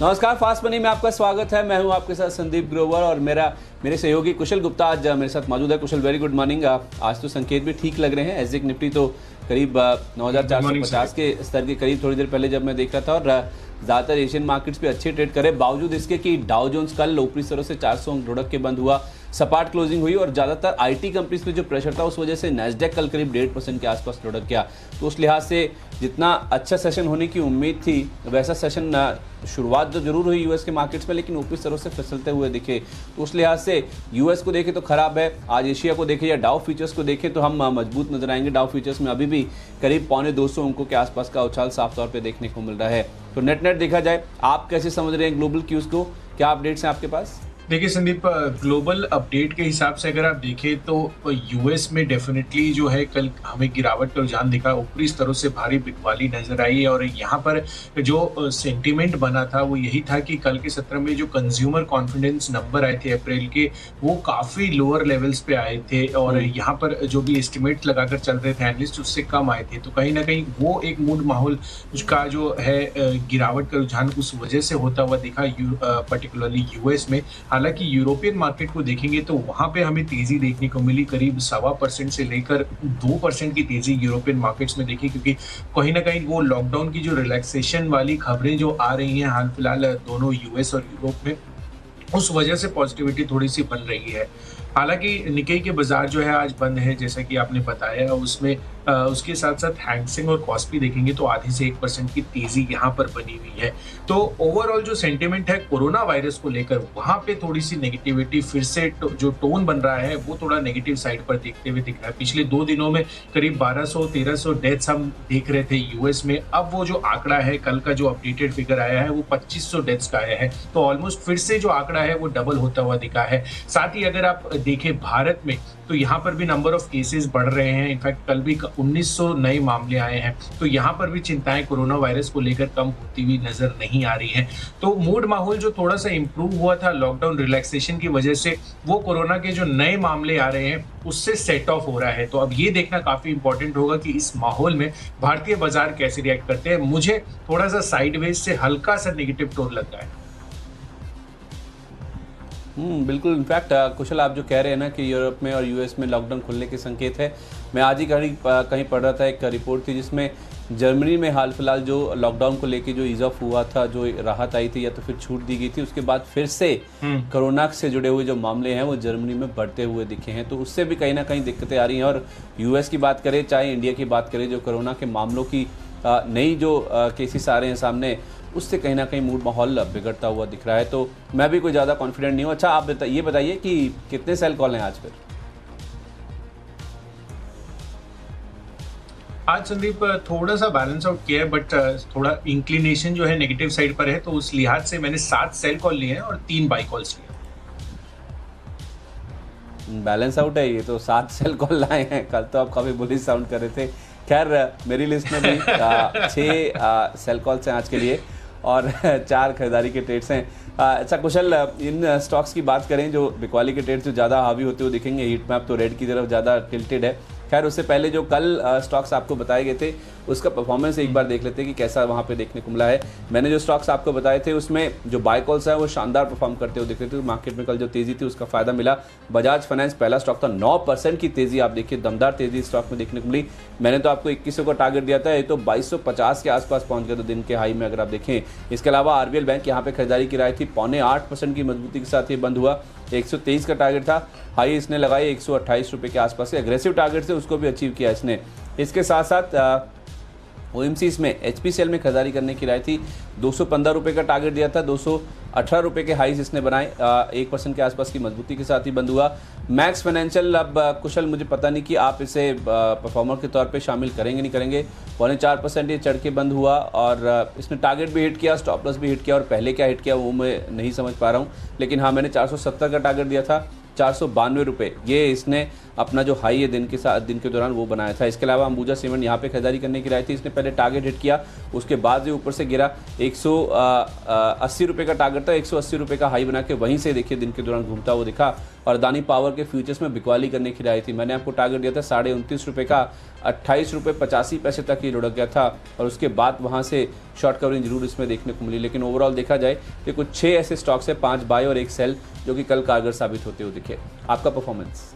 नमस्कार, fast money में आपका स्वागत है। मैं हूं आपके साथ संदीप ग्रोवर और मेरे सहयोगी कुशल गुप्ता आज मेरे साथ मौजूद है। कुशल, वेरी गुड मॉर्निंग। आज तो संकेत भी ठीक लग रहे हैं। एसजेक निफ्टी तो करीब 9450 के स्तर के करीब थोड़ी देर पहले जब मैं देख रहा था, और ज़्यादातर एशियन मार्केट्स पे अच्छे ट्रेड करे, बावजूद इसके कि डाउ जोन्स कल ऊपरी स्तरों से 400 अंक ढुढ़क के बंद हुआ, सपाट क्लोजिंग हुई और ज़्यादातर आईटी कंपनीज पे जो प्रेशर था उस वजह से नैस्डैक कल करीब 1.5% के आसपास ढुढ़क गया। तो उस लिहाज से जितना अच्छा सेशन होने की उम्मीद थी वैसा सेशन शुरुआत तो जरूर हुई यूएस के मार्केट्स में, लेकिन ऊपरी स्तरों से फिसलते हुए दिखे। तो उस लिहाज से यूएस को देखें तो खराब है। आज एशिया को देखें या डाउ फ्यूचर्स को देखें तो हम मजबूत नजर आएंगे। डाउ फ्यूचर्स में अभी भी करीब 250 अंकों के आसपास का उछाल साफ तौर पर देखने को मिल रहा है। तो नेट देखा जाए, आप कैसे समझ रहे हैं ग्लोबल क्यूज को? क्या अपडेट्स हैं आपके पास? देखिए संदीप, ग्लोबल अपडेट के हिसाब से अगर आप देखें तो यूएस में डेफिनेटली जो है कल हमें गिरावट का रुझान दिखा, ऊपरी स्तरों से भारी बिकवाली नजर आई। और यहाँ पर जो सेंटीमेंट बना था वो यही था कि कल के सत्र में जो कंज्यूमर कॉन्फिडेंस नंबर आए थे अप्रैल के, वो काफ़ी लोअर लेवल्स पे आए थे। और यहाँ पर जो भी एस्टिमेट्स लगाकर चल रहे थे एनालिस्ट, उससे कम आए थे। तो कहीं ना कहीं वो एक मूड माहौल उसका जो है गिरावट का रुझान उस वजह से होता हुआ दिखा, पर्टिकुलरली यूएस में। हालांकि यूरोपियन मार्केट को देखेंगे तो वहां पे हमें तेजी देखने को मिली, करीब 1.25% से लेकर 2% की तेजी यूरोपियन मार्केट्स में देखी, क्योंकि कहीं ना कहीं वो लॉकडाउन की जो रिलैक्सेशन वाली खबरें जो आ रही हैं हाल फिलहाल दोनों यूएस और यूरोप में, उस वजह से पॉजिटिविटी थोड़ी सी बन रही है। हालांकि निकेई के बाजार जो है आज बंद है, जैसा कि आपने बताया। उसमें उसके साथ साथ हैंगसेंग और कॉस्पी देखेंगे तो आधी से 1% की तेजी यहाँ पर बनी हुई है। तो ओवरऑल जो सेंटिमेंट है कोरोना वायरस को लेकर, वहां पे थोड़ी सी नेगेटिविटी फिर से जो टोन बन रहा है वो थोड़ा नेगेटिव साइड पर देखते हुए दिख रहा है। पिछले 2 दिनों में करीब 1200-1300 डेथ्स हम देख रहे थे यूएस में। अब वो जो आंकड़ा है, कल का जो अपडेटेड फिगर आया है वो 2500 डेथ्स का आया है। तो ऑलमोस्ट फिर से जो आंकड़ा है वो डबल होता हुआ दिखा है। साथ ही अगर आप देखें भारत में तो यहाँ पर भी नंबर ऑफ केसेस बढ़ रहे हैं। इनफैक्ट कल भी 1900 नए मामले आए हैं। तो यहाँ पर भी चिंताएं कोरोना वायरस को लेकर कम होती हुई नजर नहीं आ रही हैं। तो मूड माहौल जो थोड़ा सा इंप्रूव हुआ था लॉकडाउन रिलैक्सेशन की वजह से, वो कोरोना के जो नए मामले आ रहे हैं उससे सेट ऑफ हो रहा है। तो अब ये देखना काफी इंपॉर्टेंट होगा कि इस माहौल में भारतीय बाजार कैसे रिएक्ट करते हैं। मुझे थोड़ा सा साइडवेज से हल्का सा नेगेटिव टोन लग रहा है। बिल्कुल। इनफैक्ट कुशल, आप जो कह रहे हैं ना कि यूरोप में और यूएस में लॉकडाउन खुलने के संकेत है, मैं आज ही कहीं पढ़ रहा था, एक रिपोर्ट थी जिसमें जर्मनी में हाल फिलहाल जो लॉकडाउन को लेके जो ईज ऑफ हुआ था, जो राहत आई थी या तो फिर छूट दी गई थी, उसके बाद फिर से कोरोना से जुड़े हुए जो मामले हैं वो जर्मनी में बढ़ते हुए दिखे हैं। तो उससे भी कहीं ना कहीं दिक्कतें आ रही हैं। और यूएस की बात करें चाहे इंडिया की बात करें, जो कोरोना के मामलों की नई जो केसेस आ रहे हैं सामने, उससे कहीं ना कहीं मूड माहौल बिगड़ता हुआ दिख रहा है। तो मैं भी कोई ज़्यादा कॉन्फिडेंट नहीं हूँ। अच्छा, आप ये बताइए कि कितने सेल कॉल हैं आज फिर? आज संदीप थोड़ा सा बैलेंस आउट किया है, बट थोड़ा इंक्लिनेशन जो है नेगेटिव साइड पर है। तो उस लिहाज से मैंने 7 सेल कॉल लिए हैं और 3 बाई कॉल्स लिए। बैलेंस आउट है ये तो। 7 सेल कॉल लाए हैं। कल तो आप काफ़ी बुलिश साउंड कर रहे थे। खैर, मेरी लिस्ट में भी 6 सेल कॉल्स हैं आज के लिए और 4 खरीदारी के ट्रेड्स हैं। अच्छा कुशल, इन स्टॉक्स की बात करें जो बिकवाली के ट्रेड्स जो ज़्यादा हावी होते हुए दिखेंगे, हीट मैप तो रेड की तरफ ज़्यादा टिल्टेड है। खैर, उससे पहले जो कल स्टॉक्स आपको बताए गए थे उसका परफॉर्मेंस एक बार देख लेते हैं कि कैसा वहाँ पे देखने को मिला है। मैंने जो स्टॉक्स आपको बताए थे उसमें जो बाय कॉल्स है वो शानदार परफॉर्म करते हुए दिख रहे थे। मार्केट में कल जो तेज़ी थी उसका फायदा मिला। बजाज फाइनेंस पहला स्टॉक था, 9% की तेज़ी आप देखिए, दमदार तेज़ी स्टॉक में देखने को मिली। मैंने तो आपको 2100 का टारगेट दिया था, ये तो 2250 के आसपास पहुँच गया था दिन के हाई में अगर आप देखें। इसके अलावा आरबीएल बैंक यहाँ पे खरीदारी की राय थी, 7.25% की मजबूती के साथ ये बंद हुआ। 123 का टारगेट था, हाई इसने लगाई 128 रुपये के आसपास के एग्रेसिव टारगेट से, उसको भी अचीव किया इसने। इसके साथ साथ ओएमसीज में एचपीसीएल में खरीदारी करने की राय थी, 215 रुपये का टारगेट दिया था, 218 रुपये के हाईज इसने बनाए, 1% के आसपास की मजबूती के साथ ही बंद हुआ। मैक्स फाइनेंशियल, अब कुशल मुझे पता नहीं कि आप इसे परफॉर्मर के तौर पे शामिल करेंगे नहीं करेंगे। 4.25% ये चढ़ के बंद हुआ और इसने टारगेट भी हिट किया, स्टॉप लॉस भी हिट किया, और पहले क्या हिट किया वो मैं नहीं समझ पा रहा हूँ। लेकिन हाँ, मैंने 470 का टारगेट दिया था, 492 रुपये ये इसने अपना जो हाई है दिन के दौरान वो बनाया था। इसके अलावा अंबुजा सीमेंट यहाँ पे खरीदारी करने की राय थी, इसने पहले टारगेट हिट किया, उसके बाद ये ऊपर से गिरा, 180 रुपये का टारगेट था, 180 रुपये का हाई बना के वहीं से देखिए दिन के दौरान घूमता हुआ दिखा। और अदानी पावर के फ्यूचर्स में बिकवाली करने की राय थी, मैंने आपको टारगेट दिया था 29.5 रुपये का, 28 रुपये 85 पैसे तक ये लुढ़क गया था और उसके बाद वहाँ से शॉर्ट कवरिंग जरूर इसमें देखने को मिली। लेकिन ओवरऑल देखा जाए तो कुछ 6 ऐसे स्टॉक्स है, 5 बाय और 1 सेल, जो कि कल कारगर साबित होते हुए दिखे। आपका परफॉर्मेंस?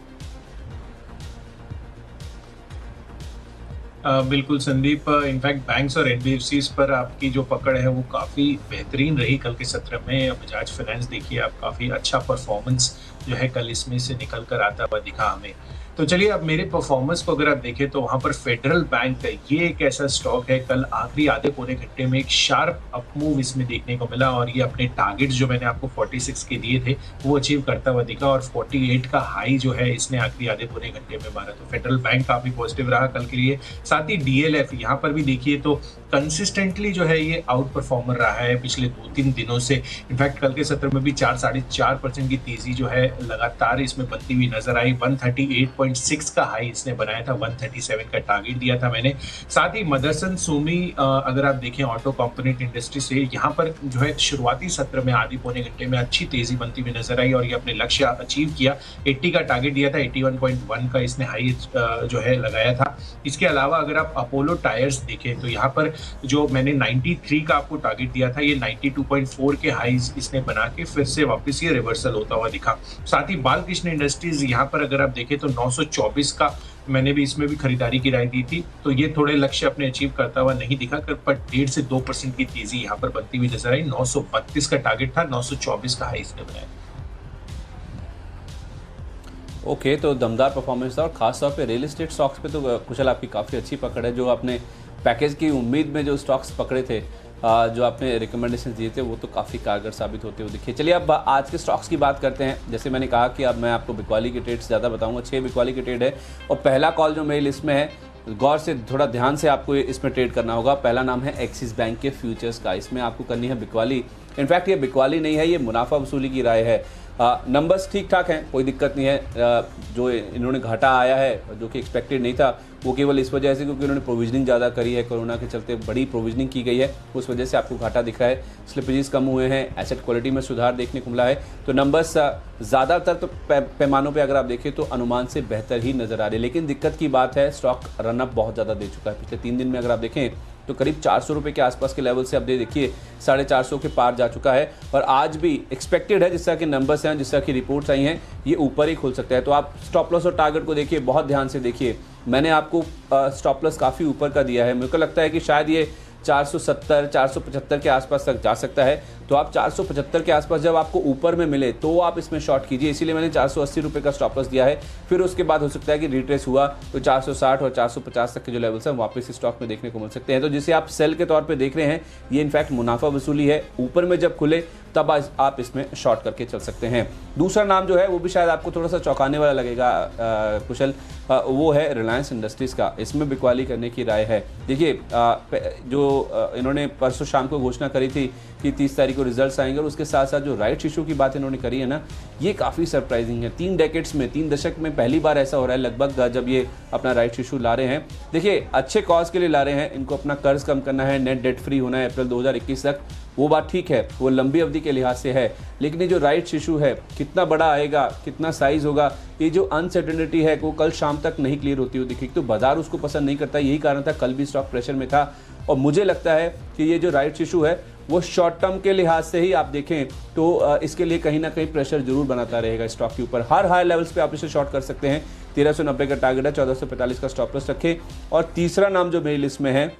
बिल्कुल संदीप, इनफैक्ट बैंक्स और एनबीएफसीज पर आपकी जो पकड़ है वो काफ़ी बेहतरीन रही कल के सत्र में। बजाज फाइनेंस देखिए आप काफ़ी अच्छा परफॉर्मेंस जो है कल इसमें से निकल कर आता हुआ दिखा हमें। तो चलिए अब मेरे परफॉर्मेंस को अगर आप देखें तो वहाँ पर फेडरल बैंक है, ये एक ऐसा स्टॉक है कल आखिरी आधे पौने घंटे में एक शार्प अप मूव इसमें देखने को मिला और ये अपने टारगेट्स जो मैंने आपको 46 के दिए थे वो अचीव करता हुआ दिखा और 48 का हाई जो है इसने आखिरी आधे पौने घंटे में मारा। तो फेडरल बैंक काफ़ी पॉजिटिव रहा कल के लिए। साथ ही डीएलएफ यहाँ पर भी देखिए तो कंसिस्टेंटली जो है ये आउट परफॉर्मर रहा है पिछले 2-3 दिनों से। इनफैक्ट कल के सत्र में भी 4-4.5% की तेजी जो है लगातार इसमें बनती हुई नजर आई। 138.6 का हाई इसने बनाया था, 137 का टारगेट दिया था मैंने। साथ ही मदरसन सुमी अगर आप देखें ऑटो कंपोनेंट इंडस्ट्री से, यहाँ पर जो है शुरुआती सत्र में आधी पौने घंटे में अच्छी तेजी बनती हुई नजर आई और ये अपने लक्ष्य अचीव किया। 80 का टारगेट दिया था, 81.1 का इसने हाई जो है लगाया था। इसके अलावा अगर आप अपोलो टायर्स देखें तो यहाँ पर जो मैंने 93 का आपको टारगेट दिया था, ये 92.4 के हाईज इसने बना के फिर से वापस ये रिवर्सल होता हुआ दिखा। साथ ही बालकृष्ण इंडस्ट्रीज यहाँ पर अगर आप देखें तो 924 का मैंने भी इसमें भी खरीदारी की राय दी थी, तो ये थोड़े लक्ष्य अपने अचीव करता हुआ नहीं दिखा कर, पर 1.5 से 2% की तेजी यहाँ पर बनती हुई नजर आई। 932 का टारगेट था, 924 का हाई इसने बनाया। ओके, तो दमदार परफॉर्मेंस था और खासतौर पे रियल एस्टेट स्टॉक्स पे तो कुशल आपकी काफ़ी अच्छी पकड़ है। जो आपने पैकेज की उम्मीद में जो स्टॉक्स पकड़े थे, जो आपने रिकमेंडेशन दिए थे, वो तो काफ़ी कारगर साबित होते हुए दिखे। चलिए अब आज के स्टॉक्स की बात करते हैं। जैसे मैंने कहा कि अब मैं आपको बिकवाली के ट्रेड्स ज़्यादा बताऊंगा, 6 बिकवाली के ट्रेड है और पहला कॉल जो मेरी लिस्ट में है, गौर से थोड़ा ध्यान से आपको इसमें ट्रेड करना होगा। पहला नाम है एक्सिस बैंक के फ्यूचर्स का, इसमें आपको करनी है बिकवाली। इनफैक्ट ये बिकवाली नहीं है, ये मुनाफा वसूली की राय है। नंबर्स ठीक ठाक हैं, कोई दिक्कत नहीं है। जो इन्होंने घाटा आया है जो कि एक्सपेक्टेड नहीं था, वो केवल इस वजह से क्योंकि उन्होंने प्रोविजनिंग ज़्यादा करी है, कोरोना के चलते बड़ी प्रोविजनिंग की गई है, उस वजह से आपको घाटा दिख रहा है। स्लिपेजेस कम हुए हैं, एसेट क्वालिटी में सुधार देखने को मिला है। तो नंबर्स ज़्यादातर तो पैमानों पे अगर आप देखें तो अनुमान से बेहतर ही नज़र आ रहे हैं। लेकिन दिक्कत की बात है, स्टॉक रनअप बहुत ज़्यादा दे चुका है। पिछले 3 दिन में अगर आप देखें तो करीब 400 रुपये के आसपास के लेवल से अब देखिए 450 के पार जा चुका है और आज भी एक्सपेक्टेड है, जिस तरह के नंबर्स हैं, जिस तरह की रिपोर्ट्स आई हैं, ये ऊपर ही खुल सकता है। तो आप स्टॉप लॉस और टारगेट को देखिए, बहुत ध्यान से देखिए। मैंने आपको स्टॉप लॉस काफ़ी ऊपर का दिया है, मेरे को लगता है कि शायद ये 470 475 के आसपास तक जा सकता है। तो आप 475 के आसपास जब आपको ऊपर में मिले तो आप इसमें शॉर्ट कीजिए, इसीलिए मैंने 480 रुपये का स्टॉप लॉस दिया है। फिर उसके बाद हो सकता है कि रिट्रेस हुआ तो 460 और 450 तक के जो लेवल्स हैं वापस इस स्टॉक में देखने को मिल सकते हैं। तो जिसे आप सेल के तौर पे देख रहे हैं, ये इनफैक्ट मुनाफा वसूली है। ऊपर में जब खुले तब आप इसमें शॉर्ट करके चल सकते हैं। दूसरा नाम जो है वो भी शायद आपको थोड़ा सा चौंकाने वाला लगेगा कुशल, वो है रिलायंस इंडस्ट्रीज़ का। इसमें बिकवाली करने की राय है। देखिए जो इन्होंने परसों शाम को घोषणा करी थी कि 30 तारीख को रिजल्ट्स आएंगे और उसके साथ साथ जो राइट इशू की बात इन्होंने करी है ना, ये काफ़ी सरप्राइजिंग है। 3 डेकेड्स में, 3 दशक में पहली बार ऐसा हो रहा है लगभग जब ये अपना राइट इशू ला रहे हैं। देखिए अच्छे कॉज के लिए ला रहे हैं, इनको अपना कर्ज कम करना है, नेट डेट फ्री होना है अप्रैल 2021 तक, वो बात ठीक है, वो लंबी अवधि के लिहाज से है। लेकिन ये जो राइट्स इशू है कितना बड़ा आएगा, कितना साइज होगा, ये जो अनसर्टेनिटी है वो कल शाम तक नहीं क्लियर होती हुई दिखी। तो बाजार उसको पसंद नहीं करता, यही कारण था कल भी स्टॉक प्रेशर में था। और मुझे लगता है कि ये जो राइट्स इशू है वो शॉर्ट टर्म के लिहाज से ही आप देखें तो इसके लिए कहीं ना कहीं प्रेशर जरूर बनाता रहेगा स्टॉक के ऊपर। हर हाई लेवल्स पे आप इसे शॉर्ट कर सकते हैं। 1390 का टारगेट है, 1445 का स्टॉप लॉस रखें। और तीसरा नाम जो मेरी लिस्ट में है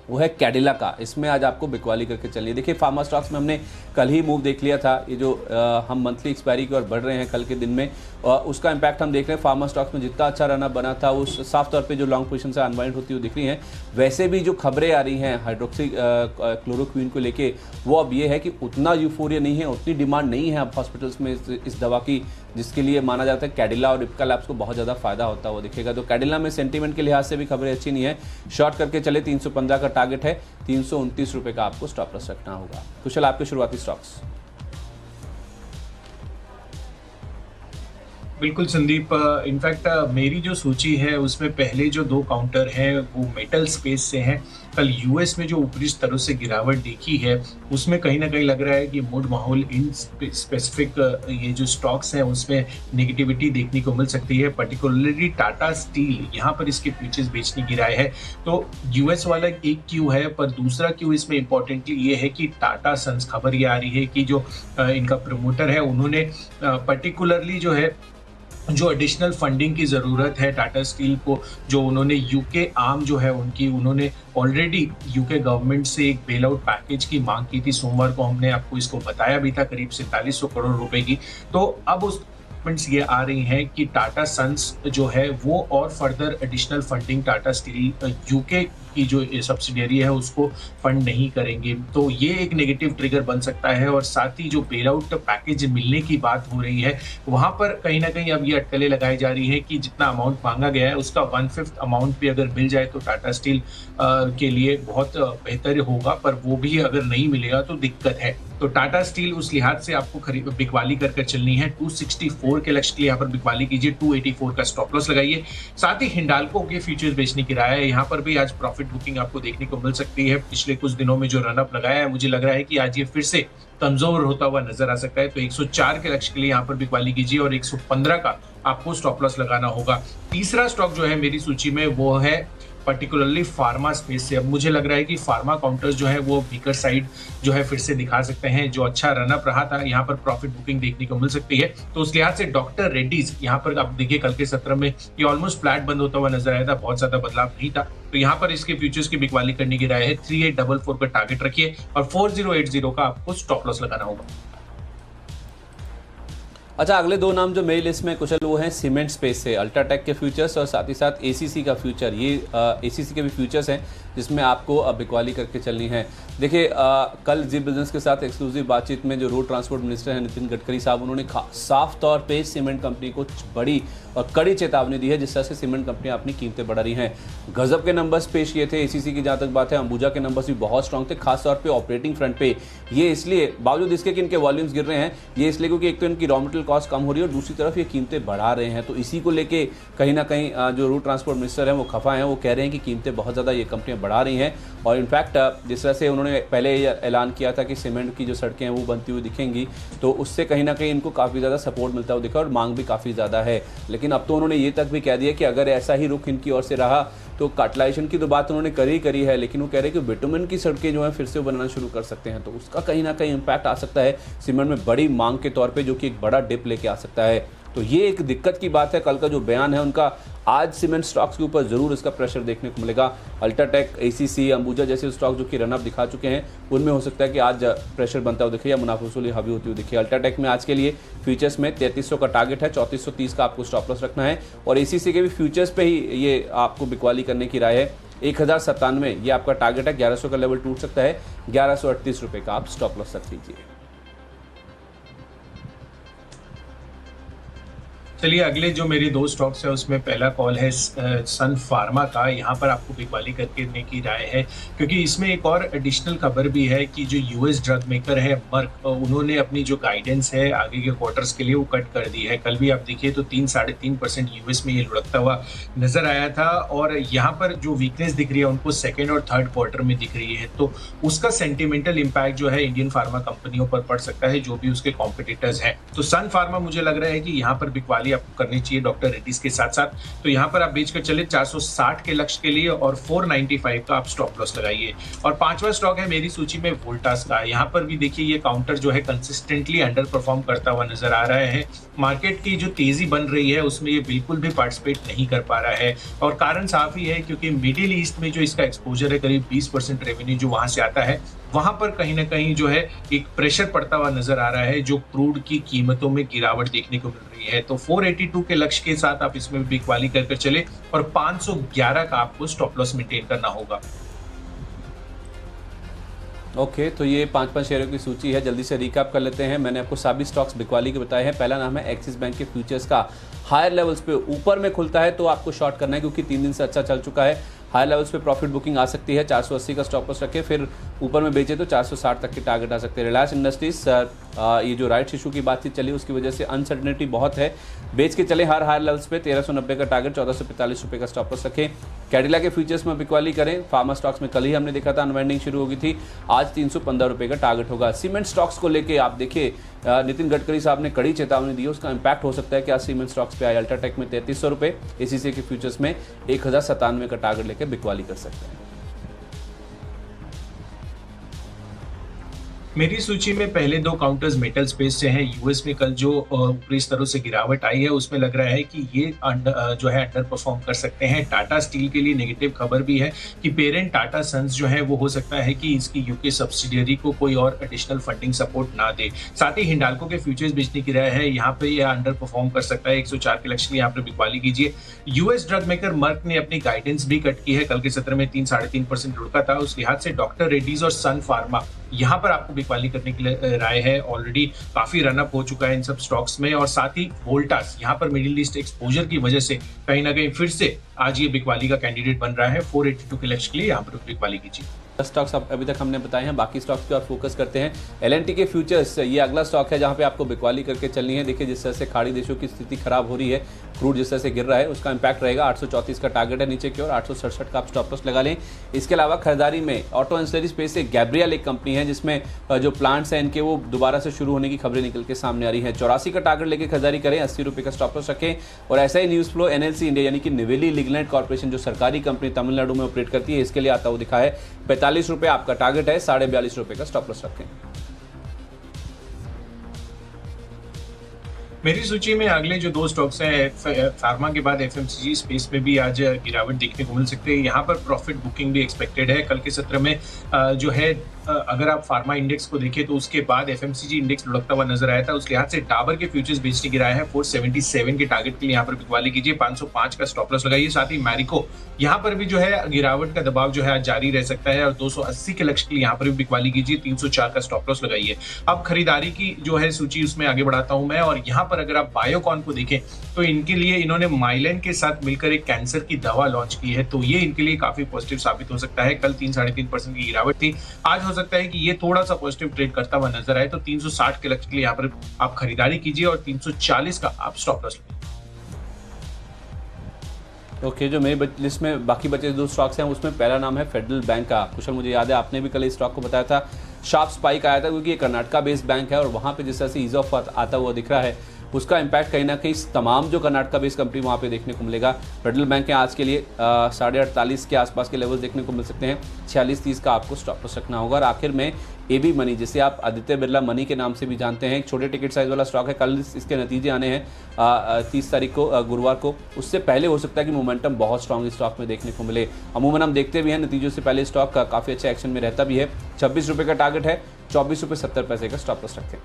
वो है कैडिला का। इसमें आज आपको बिकवाली करके चलिए। देखिए फार्मा स्टॉक्स में हमने कल ही मूव देख लिया था, ये जो हम मंथली एक्सपायरी की ओर बढ़ रहे हैं कल के दिन में, उसका इम्पैक्ट हम देख रहे हैं। फार्मा स्टॉक्स में जितना अच्छा रनअप बना था वो साफ तौर पे जो लॉन्ग पोजीशन से अनवाइंड होती हुई दिख रही हैं। वैसे भी जो खबरें आ रही हैं हाइड्रोक्सी क्लोरोक्विन को लेके, वो अब ये है कि उतना यूफोरिया नहीं है, उतनी डिमांड नहीं है अब हॉस्पिटल्स में इस दवा की, जिसके लिए माना जाता है कैडिला और इप्का लैब्स को बहुत ज़्यादा फायदा होता हुआ दिखेगा। तो कैडिला में सेंटीमेंट के लिहाज से भी खबरें अच्छी नहीं है। शॉर्ट करके चले, 315 का टारगेट है, 329 रुपये का आपको स्टॉप लॉस रखना होगा। कुशल आपके शुरुआती स्टॉक्स? बिल्कुल संदीप, इनफैक्ट मेरी जो सूची है उसमें पहले जो दो काउंटर हैं वो मेटल स्पेस से हैं। कल यूएस में जो ऊपरी स्तरों से गिरावट देखी है उसमें कहीं ना कहीं लग रहा है कि मूड माहौल इन स्पेसिफिक ये जो स्टॉक्स हैं उसमें नेगेटिविटी देखने को मिल सकती है। पर्टिकुलरली टाटा स्टील, यहाँ पर इसके फ्यूचर्स बेचने की राय है। तो यूएस वाला एक क्यू है, पर दूसरा क्यू इसमें इंपॉर्टेंटली ये है कि टाटा सन्स, खबर ये आ रही है कि जो इनका प्रमोटर है उन्होंने पर्टिकुलरली जो एडिशनल फंडिंग की ज़रूरत है टाटा स्टील को, जो उन्होंने यूके आर्म जो है उनकी, उन्होंने ऑलरेडी यूके गवर्नमेंट से एक बेल आउट पैकेज की मांग की थी। सोमवार को हमने आपको इसको बताया भी था, करीब 4700 करोड़ रुपए की। तो अब उस डेवलपमेंट्स ये आ रही हैं कि टाटा सन्स जो है वो और further additional funding Tata steel UK की जो सब्सिडियरी है उसको फंड नहीं करेंगे। तो ये एक नेगेटिव ट्रिगर बन सकता है। और साथ ही जो बेल आउट पैकेज मिलने की बात हो रही है वहां पर कहीं ना कहीं अब ये अटकलें लगाई जा रही है कि जितना अमाउंट मांगा गया है उसका 1/5 अमाउंट भी अगर मिल जाए तो टाटा स्टील के लिए बहुत बेहतर होगा, पर वो भी अगर नहीं मिलेगा तो दिक्कत है। तो टाटा स्टील उस लिहाज से आपको बिकवाली कर चलनी है। 264 के लक्ष्य के लिए यहाँ पर बिकवाली कीजिए, 284 का स्टॉप लॉस लगाइए। साथ ही हिंडाल्को के फ्यूचर्स बेचने की राय है। यहाँ पर भी आज प्रॉफिट बुकिंग आपको देखने को मिल सकती है। पिछले कुछ दिनों में जो रनअप लगाया है मुझे लग रहा है कि आज ये फिर से कमजोर होता हुआ नजर आ सकता है। तो 104 के लक्ष्य के लिए यहाँ पर बिकवाली कीजिए और 115 का आपको स्टॉप लॉस लगाना होगा। तीसरा स्टॉक जो है मेरी सूची में वो है पर्टिकुलरली फार्मा स्पेस से। अब मुझे लग रहा है कि फार्मा काउंटर्स जो है वो वीकर साइड जो है फिर से दिखा सकते हैं। जो अच्छा रनअप रहा था यहाँ पर प्रॉफिट बुकिंग देखने को मिल सकती है। तो उस लिहाज से डॉक्टर रेड्डीज यहाँ पर आप देखिए कल के सत्र में ये ऑलमोस्ट फ्लैट बंद होता हुआ नजर आया था, बहुत ज्यादा बदलाव नहीं था। तो यहाँ पर इसके फ्यूचर्स की बिकवाली करने की राय है। 3844 का टारगेट रखिए और 4080 का आपको स्टॉप लॉस लगाना होगा। अच्छा, अगले दो नाम जो मेरी लिस्ट में कुशल वो हैं सीमेंट स्पेस से, अल्ट्राटेक के फ्यूचर्स और साथ ही साथ एसीसी का फ्यूचर। ये एसीसी के भी फ्यूचर्स हैं जिसमें आपको अब बिकवाली करके चलनी है। देखिए कल जी बिजनेस के साथ एक्सक्लूसिव बातचीत में जो रोड ट्रांसपोर्ट मिनिस्टर हैं नितिन गडकरी साहब, उन्होंने साफ तौर पे सीमेंट कंपनी को बड़ी और कड़ी चेतावनी दी है जिस तरह से सीमेंट कंपनियां अपनी कीमतें बढ़ा रही हैं। गजब के नंबर्स पेश किए थे एसीसी की, जहाँ तक बात है अंबुजा के नंबर्स भी बहुत स्ट्रॉन्ग थे, खासतौर पे ऑपरेटिंग फ्रंट पे। ये इसलिए बावजूद इसके कि इनके वॉल्यूम्स गिर रहे हैं, ये इसलिए क्योंकि एक तो इनकी रॉ मटेरियल कॉस्ट कम हो रही है और दूसरी तरफ ये कीमतें बढ़ा रहे हैं। तो इसी को लेके कहीं ना कहीं जो रोड ट्रांसपोर्ट मिनिस्टर हैं वो खफा हैं, वो कह रहे हैं कि कीमतें बहुत ज़्यादा ये कंपनियां बढ़ा रही हैं। और इनफैक्ट जिस तरह से उन्होंने पहले ऐलान किया था कि सीमेंट की जो सड़कें हैं वो बनती हुई दिखेंगी, तो उससे कहीं ना कहीं इनको काफ़ी ज़्यादा सपोर्ट मिलता हुआ दिखा और मांग भी काफ़ी ज़्यादा है। लेकिन अब तो उन्होंने ये तक भी कह दिया कि अगर ऐसा ही रुख इनकी ओर से रहा तो काटलाइजेशन की तो बात उन्होंने करी है, लेकिन वो कह रहे हैं कि बिटुमेन की सड़कें जो है फिर से बनाना शुरू कर सकते हैं। तो उसका कहीं ना कहीं इम्पैक्ट आ सकता है सीमेंट में बड़ी मांग के तौर पे, जो कि एक बड़ा डिप लेके आ सकता है। तो ये एक दिक्कत की बात है। कल का जो बयान है उनका, आज सीमेंट स्टॉक्स के ऊपर जरूर इसका प्रेशर देखने को मिलेगा। अल्ट्राटेक, एसीसी, अंबुजा जैसे स्टॉक जो कि रनअप दिखा चुके हैं उनमें हो सकता है कि आज प्रेशर बनता हुआ दिखे या मुनाफा वसूली हावी होती हुई दिखे। अल्ट्राटेक में आज के लिए फ्यूचर्स में 3300 का टारगेट है, 3430 का आपको स्टॉप लॉस रखना है। और एसीसी के भी फ्यूचर्स पे ही ये आपको बिकवाली करने की राय है। 1097 ये आपका टारगेट है, 1100 का लेवल टूट सकता है, 1138 रुपये का आप स्टॉप लॉस रख लीजिए। चलिए अगले जो मेरे दो स्टॉक्स है उसमें पहला कॉल है सन फार्मा का। यहाँ पर आपको बिकवाली करने की राय है क्योंकि इसमें एक और एडिशनल खबर भी है कि जो यूएस ड्रग मेकर है मर्क, उन्होंने अपनी जो गाइडेंस है आगे के क्वार्टर्स के लिए वो कट कर दी है। कल भी आप देखिए तो 3-3.5% यूएस में ये लुढ़कता हुआ नजर आया था और यहाँ पर जो वीकनेस दिख रही है उनको सेकेंड और थर्ड क्वार्टर में दिख रही है। तो उसका सेंटिमेंटल इम्पैक्ट जो है इंडियन फार्मा कंपनियों पर पड़ सकता है, जो भी उसके कॉम्पिटिटर्स हैं। तो सन फार्मा मुझे लग रहा है कि यहाँ पर बिकवाली आपको करनी चाहिए डॉक्टर रेड्डीज के साथ साथ। तो यहां पर आप बेचकर चले 460 के लक्ष्य के लिए और 495 का आप स्टॉप लॉस लगाइए। और पांचवा स्टॉक है मेरी सूची में वोल्टास का। यहां पर भी देखिए ये काउंटर जो है कंसिस्टेंटली अंडर परफॉर्म करता हुआ नजर आ रहा है। मार्केट की जो तेजी बन रही है उसमें ये बिल्कुल भी पार्टिसिपेट नहीं कर पा रहा है और कारण साफ ही है क्योंकि मिडिल ईस्ट में जो इसका एक्सपोजर है करीब 20% रेवेन्यू जो वहां से आता है, वहां पर कहीं ना कहीं जो है एक प्रेशर पड़ता हुआ नजर आ रहा है, जो क्रूड की कीमतों में गिरावट देखने को मिल रही है। तो 482 के लक्ष्य के साथ आप इसमें बिकवाली कर चले और 511 का आपको स्टॉप लॉस मेंटेन करना होगा। ओके, तो ये 5 शेयरों की सूची है, जल्दी से रिकैप कर लेते हैं। मैंने आपको सभी स्टॉक्स बिकवाली के बताए हैं। पहला नाम है एक्सिस बैंक के फ्यूचर्स का। हायर लेवल्स पे ऊपर में खुलता है तो आपको शॉर्ट करना है क्योंकि 3 दिन से अच्छा चल चुका है। हाई लेवल्स पे प्रॉफिट बुकिंग आ सकती है, 480 का स्टॉप लॉस रखे, फिर ऊपर में बेचे तो 460 तक के टारगेट आ सकते हैं। रिलायंस इंडस्ट्रीज, ये जो राइट इशू की बातचीत चली उसकी वजह से अनसर्टनिटी बहुत है, बेच के चले हर हाई लेवल्स पे, 1390 का टारगेट, 1445 रुपये का स्टॉप लॉस रखें। कैडिला के फ्यूचर्स में बिकवाली करें। फार्मा स्टॉक्स में कल ही हमने देखा था अनवाइंडिंग शुरू होगी थी, आज 315 रुपये का टारगेट होगा। सीमेंट स्टॉक्स को लेके आप देखिए, नितिन गडकरी साहब ने कड़ी चेतावनी दी है, उसका इंपैक्ट हो सकता है कि आज सीमेंट स्टॉक्स पे आए। अल्ट्राटेक में 3300 रुपये, एसीसी के फ्यूचर्स में 1097 का टारगेट लेकर बिकवाली कर सकते हैं। मेरी सूची में पहले दो काउंटर्स मेटल स्पेस से हैं। यूएस में कल जो ऊपरी स्तरों से गिरावट आई है उसमें लग रहा है कि ये जो है अंडर परफॉर्म कर सकते हैं। टाटा स्टील के लिए नेगेटिव खबर भी है कि पेरेंट टाटा सन्स जो है वो हो सकता है कि इसकी यूके सब्सिडियरी को कोई और एडिशनल फंडिंग सपोर्ट ना दे। साथ ही हिंडाल्को के फ्यूचर्स बेचने की राय है, यहाँ पे ये अंडर परफॉर्म कर सकता है। 104 के लक्ष्य यहाँ पर बिकवाली कीजिए। यूएस ड्रग मेकर मर्क ने अपनी गाइडेंस भी कट की है, कल के सत्र में 3-3.5% लुढ़का था। उस लिहाज से डॉक्टर रेड्डीज और सन फार्मा यहाँ पर आपको बिकवाली करने के लिए राय है। ऑलरेडी काफी रनअप हो चुका है इन सब स्टॉक्स में। और साथ ही वोल्टास यहाँ पर मिडिल ईस्ट एक्सपोजर की वजह से कहीं ना कहीं फिर से आज ये बिकवाली का कैंडिडेट बन रहा है। 482 के लक्ष्य के लिए यहाँ पर बिकवाली कीजिए। स्टॉक्स अभी तक हमने बताए हैं, बाकी स्टॉक्स पे आप फोकस करते हैं। एलएनटी के फ्यूचर्स, ये अगला स्टॉक है जहां पे आपको बिकवाली करके चलनी है। देखिए जिस तरह से खाड़ी देशों की स्थिति खराब हो रही है, क्रूड जिस तरह से गिर रहा है, उसका इंपैक्ट रहेगा। 834 का टारगेट है नीचे की ओर, 867 का आप स्टॉप लॉस लगा लें। इसके अलावा खरीदारी में ऑटो एंसिलरी स्पेस से गैब्रियल एक कंपनी है जिसमें जो प्लांट्स हैं इनके वो दोबारा से शुरू होने की खबरें निकल के सामने आ रही है। 84 का टारगेट लेकर खरीदारी करें, 80 रुपये का स्टॉप लॉस रखें। और ऐसा ही न्यूज़ फ्लो एनएलसी इंडिया यानी कि निवेली लिग्नाइट कॉर्पोरेशन जो सरकारी कंपनी तमिलनाडु में ऑपरेट करती है, इसके लिए आता हुआ दिखा है। 45 रुपये आपका टारगेट है, 42.5 रुपये का स्टॉप लॉस रखें। मेरी सूची में अगले जो दो स्टॉक्स हैं, फार्मा के बाद एफएमसीजी स्पेस में भी आज गिरावट देखने को मिल सकती है। यहाँ पर प्रॉफिट बुकिंग भी एक्सपेक्टेड है। कल के सत्र में जो है अगर आप फार्मा इंडेक्स को देखें तो उसके बाद एफएमसीजी इंडेक्स लुढ़कता हुआ नजर आया था। उस लिहाज से डाबर के फ्यूचर्स बेचने की राय है। 477 के टारगेट के लिए यहाँ पर बिकवाली कीजिए। 505 का स्टॉप लॉस लगाइए। साथ ही मैरिको यहाँ पर भी जो है गिरावट का दबाव जो है आज जारी रह सकता है और 280 के लक्ष्य के लिए यहाँ पर भी बिकवाली कीजिए। 304 का स्टॉप लॉस लगाइए। अब खरीदारी की जो है सूची उसमें आगे बढ़ाता हूं मैं। और यहाँ पर अगर आप बायोकॉन को देखें तो इनके लिए इन्होंने माइलेन के साथ मिलकर एक कैंसर की दवा लॉन्च की है, तो ये इनके लिए काफी पॉजिटिव साबित हो सकता है। कल 3-3.5% की गिरावट थी, आज हो सकता है कि ये थोड़ा सा पॉजिटिव ट्रेड करता हुआ नजर आए। तो 360 के लक्ष्य के लिए यहाँ पर आप खरीदारी कीजिए और 340 का आप स्टॉप लॉस लीजिए। ओके, जो मेरी लिस्ट में बाकी बचे दो स्टॉक्स हैं उसमें पहला नाम है फेडरल बैंक का। कुशल, मुझे याद है आपने भी कल इस स्टॉक को बताया था, शार्प स्पाइक आया था क्योंकि ये कर्नाटका बेस्ड बैंक है और वहाँ पे जिस तरह से ईज ऑफ आता हुआ दिख रहा है उसका इंपैक्ट कहीं ना कहीं तमाम जो कर्नाटका बेस्ड कंपनी वहाँ पे देखने को मिलेगा। फेडरल बैंक के आज के लिए 48.5 के आसपास के लेवल्स देखने को मिल सकते हैं। 46-30 का आपको स्टॉप लॉस रखना होगा। और आखिर में एबी मनी, जिसे आप आदित्य बिरला मनी के नाम से भी जानते हैं, एक छोटे टिकट साइज वाला स्टॉक है। कल इसके नतीजे आने हैं 30 तारीख को, गुरुवार को। उससे पहले हो सकता है कि मोमेंटम बहुत स्ट्रॉन्ग इस स्टॉक में देखने को मिले। अमूमन हम देखते भी हैं नतीजों से पहले स्टॉक काफ़ी अच्छे एक्शन में रहता भी है। 26 रुपये का टारगेट है, 24.70 का स्टॉप लॉस रखें।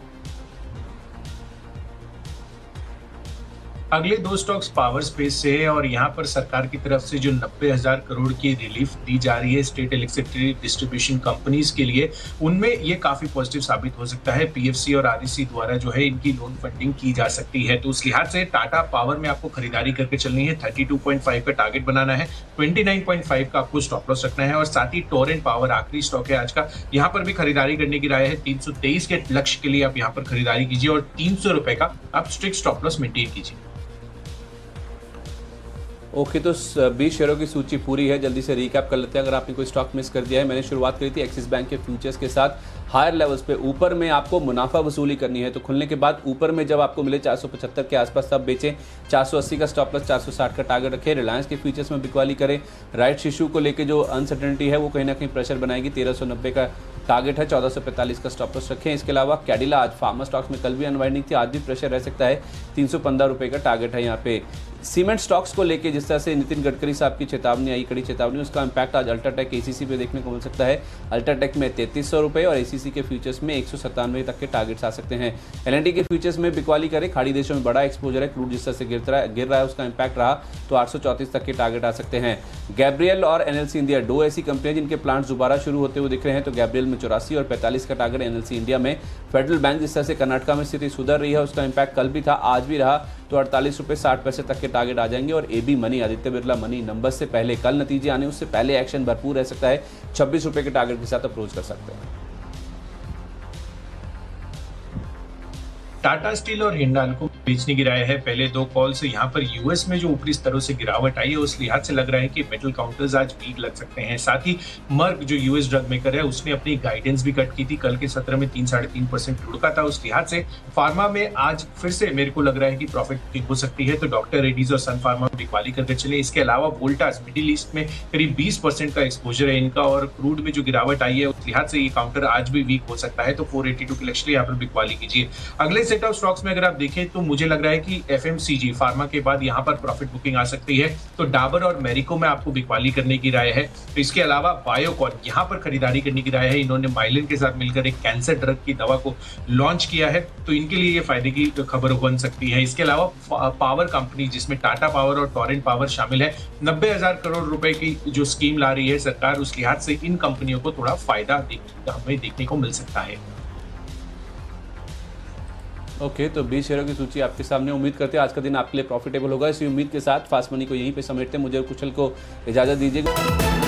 अगले दो स्टॉक्स पावर स्पेस से है और यहाँ पर सरकार की तरफ से जो 90,000 करोड़ की रिलीफ दी जा रही है स्टेट इलेक्ट्रिसिटी डिस्ट्रीब्यूशन कंपनीज के लिए, उनमें ये काफी पॉजिटिव साबित हो सकता है। पीएफसी और आरईसी द्वारा जो है इनकी लोन फंडिंग की जा सकती है। तो उस लिहाज से टाटा पावर में आपको खरीदारी करके चलनी है। 32.5 का टारगेट बनाना है, 29.5 का आपको स्टॉप लॉस रखना है। और साथ ही टोरेंट पावर आखिरी स्टॉक है आज का, यहाँ पर भी खरीदारी करने की राय है। 323 के लक्ष्य के लिए आप यहाँ पर खरीदारी कीजिए और 300 रुपए का आप स्ट्रिक्ट स्टॉप लॉस मेंटेन कीजिए। ओके, तो 20 शेयरों की सूची पूरी है। जल्दी से रिकैप कर लेते हैं अगर आपने कोई स्टॉक मिस कर दिया है। मैंने शुरुआत करी थी एक्सिस बैंक के फ्यूचर्स के साथ। हायर लेवल्स पे ऊपर में आपको मुनाफा वसूली करनी है, तो खुलने के बाद ऊपर में जब आपको मिले 475 के आसपास तब बेचें। 480 का स्टॉप लॉस, 460 का टारगेट रखें। रिलायंस के फ्यूचर्स में बिकवाली करें। राइट इशू को लेकर जो अनसर्टेनिटी है वो कहीं ना कहीं प्रेशर बनाएगी। 1390 का टारगेट है, 1445 का स्टॉप लॉस रखें। इसके अलावा कैडिला, आज फार्मा स्टॉक्स में कल भी अनवाइंडिंग थी, आज भी प्रेशर रह सकता है। 315 रुपये का टारगेट है यहाँ पे। सीमेंट स्टॉक्स को लेके जिस तरह से नितिन गडकरी साहब की चेतावनी आई, कड़ी चेतावनी, उसका इंपैक्ट आज अल्ट्राटेक एसीसी पे देखने को मिल सकता है। अल्ट्राटेक में 3300 रुपये और एसीसी एनएलसी के फ्यूचर्स में 197 तक के टारगेट्स आ सकते हैं। एलएनटी के फ्यूचर्स में बिकवाली करें, खाड़ी देशों में बड़ा एक्सपोजर है, क्रूड जिस तरह से गिर रहा है उसका इंपैक्ट रहा तो 834 तक के टारगेट आ सकते हैं। गैब्रियल और एनएलसी इंडिया दो ऐसी कंपनियां जिनके प्लांट्स दोबारा शुरू होते हुए दिख रहे हैं, तो गैब्रियल में 84 और 45 का टारगेट, एनएलसी इंडिया में। फेडरल बैंक जिस तरह से कर्नाटका में स्थिति सुधर रही है उसका इंपैक्ट कल भी था, आज भी रहा, तो 48 रुपये 60 पैसे तक के टारगेट आ जाएंगे। और AB money, Aditya Birla money numbers से पहले, कल नतीजे आने उससे पहले एक्शन भरपूर रह सकता है, 26 रुपये के टारगेट के साथ अप्रोच कर सकते हैं। टाटा स्टील और हिंडाल्को बेचने की राय है। पहले दो कॉल से यहाँ पर यूएस में जो ऊपरी स्तरों से गिरावट आई है उस लिहाज से लग रहा है कि मेटल काउंटर्स आज वीक लग सकते हैं। साथ ही मर्क जो यूएस ड्रग मेकर है उसने अपनी गाइडेंस भी कट की थी, कल के सत्र में 3-3.5% लुढ़का था। उस लिहाज से फार्मा में आज फिर से मेरे को लग रहा है कि प्रॉफिट बुकिंग हो सकती है, तो डॉक्टर रेड्डीज और सन फार्मा बिकवाली करके चले। इसके अलावा वोल्टास मिडिल ईस्ट में करीब 20% का एक्सपोजर है इनका, और क्रूड में जो गिरावट आई है उस लिहाज से ये काउंटर आज भी वीक हो सकता है, तो 482 के लक्ष्य यहाँ पर बिकवाली कीजिए। अगले सेट ऑफ स्टॉक्स में अगर आप देखें तो मुझे लग रहा है कि एफएमसीजी फार्मा के बाद यहाँ पर प्रॉफिट बुकिंग आ सकती है, तो डाबर और मैरिको में आपको बिकवाली करने की राय है। तो इसके अलावा बायोकॉन यहाँ पर खरीदारी करने की राय है। इन्होंने माइलिन के साथ मिलकर एक कैंसर ड्रग की दवा को लॉन्च किया है, तो इनके लिए ये फायदे की खबर बन सकती है। इसके अलावा पावर कंपनी जिसमें टाटा पावर और टोरेंट पावर शामिल है, 90,000 करोड़ रुपए की जो स्कीम ला रही है सरकार, उस लिहाज से इन कंपनियों को थोड़ा फायदा हमें देखने को मिल सकता है। ओके, तो 20 शेयरों की सूची आपके सामने। उम्मीद करते हैं आज का दिन आपके लिए प्रॉफिटेबल होगा। इसी उम्मीद के साथ फास्ट मनी को यहीं पे समेटते हैं। मुझे और कुशल को इजाज़त दीजिएगा।